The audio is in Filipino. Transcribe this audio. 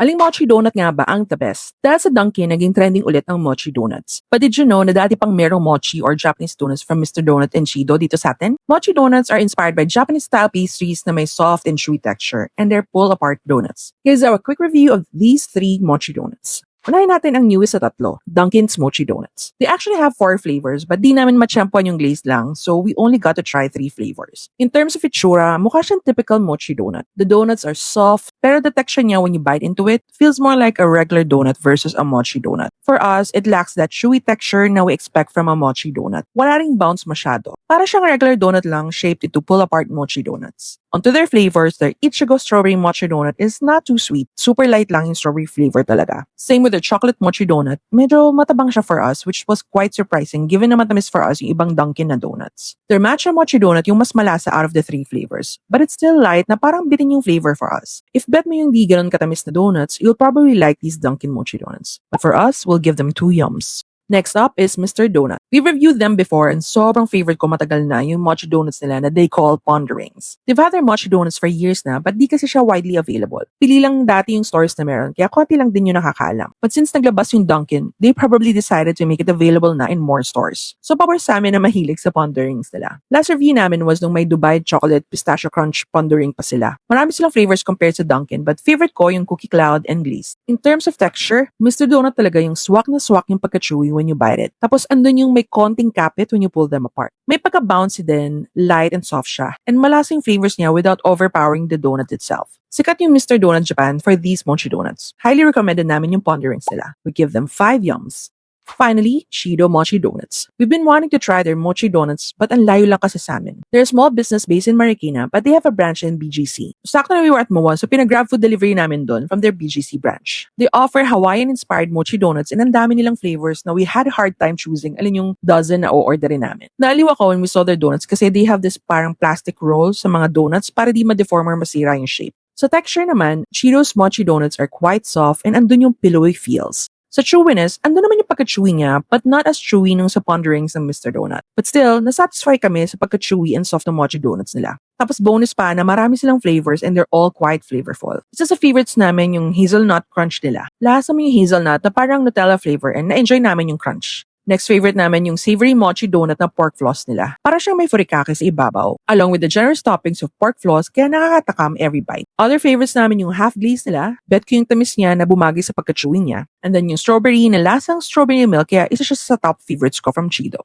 Aling mochi donut nga ba ang the best? Dahil sa Dunkin, naging trending ulit ang mochi donuts. But did you know na dati pang merong mochi or Japanese donuts from Mr. Donut and Chido dito sa atin? Mochi donuts are inspired by Japanese-style pastries na may soft and chewy texture, and they're pull-apart donuts. Here's our quick review of these 3 mochi donuts. Unahin natin ang newest sa tatlo, Dunkin's Mochi Donuts. They actually have 4 flavors but di namin matsyampuan yung glaze lang, so we only got to try 3 flavors. In terms of itsura, mukha siyang typical mochi donut. The donuts are soft, pero the texture niya when you bite into it feels more like a regular donut versus a mochi donut. For us, it lacks that chewy texture na we expect from a mochi donut. Wala ring bounce masyado. Para siyang regular donut lang shaped into pull-apart mochi donuts. Onto their flavors, their Ichigo Strawberry Mochi Donut is not too sweet. Super light lang yung strawberry flavor talaga. Same with their Chocolate Mochi Donut. Medyo matabang siya for us, which was quite surprising given na matamis for us yung ibang Dunkin na donuts. Their Matcha Mochi Donut yung mas malasa out of the 3 flavors. But it's still light na parang bitin yung flavor for us. If bet mo yung di ganun katamis na donuts, you'll probably like these Dunkin Mochi Donuts. But for us, we'll give them 2 yums. Next up is Mr. Donut. We've reviewed them before and sobrang favorite ko matagal na yung mochi donuts nila na they call ponderings. They've had their mochi donuts for years na but di kasi siya widely available. Pili lang dati yung stores na meron kaya konti lang din yung nakakaalam. But since naglabas yung Dunkin, they probably decided to make it available na in more stores. So power sa amin na mahilig sa ponderings nila. Last review namin was nung may Dubai Chocolate Pistachio Crunch pondering pa sila. Marami silang flavors compared sa Dunkin but favorite ko yung Cookie Cloud and Glazed. In terms of texture, Mr. Donut talaga yung swak na swak yung pagka-chewy when you bite it. Tapos andun yung may konting kapit when you pull them apart. May pagka-bouncy din, light and soft siya, and malasing flavors niya without overpowering the donut itself. Sikat yung Mr. Donut Japan for these mochi donuts. Highly recommended namin yung ponderings nila. We give them 5 yums. Finally, Chido Mochi Donuts. We've been wanting to try their mochi donuts but ang layo lang kasi sa amin. They're a small business based in Marikina but they have a branch in BGC. Sakto na we were at MOA so pinag-grab food delivery namin doon from their BGC branch. They offer Hawaiian-inspired mochi donuts and ang dami nilang flavors na we had a hard time choosing alin yung dozen na o-orderin namin. Naaliw ako when we saw their donuts kasi they have this parang plastic roll sa mga donuts para di ma-deform or masira yung shape. Sa texture naman, Chido's mochi donuts are quite soft and andun yung pillowy feels. Sa chewiness, andun naman yung pagka-chewy niya but not as chewy nung sa ponderings ng Mr. Donut. But still, nasatisfy kami sa pagka-chewy and soft ng mochi donuts nila. Tapos bonus pa na marami silang flavors and they're all quite flavorful. Isa sa favorites namin yung hazelnut crunch nila. Lasa mo yung hazelnut na parang Nutella flavor and na-enjoy namin yung crunch. Next favorite namin yung savory mochi donut na pork floss nila. Para siyang may furikake sa ibabaw. Along with the generous toppings of pork floss kaya nakakatakam every bite. Other favorites namin yung half glaze nila. Bet ko yung tamis niya na bumagi sa pagka-chewy niya. And then yung strawberry na lasang strawberry milk kaya isa siya sa top favorites ko from Chido.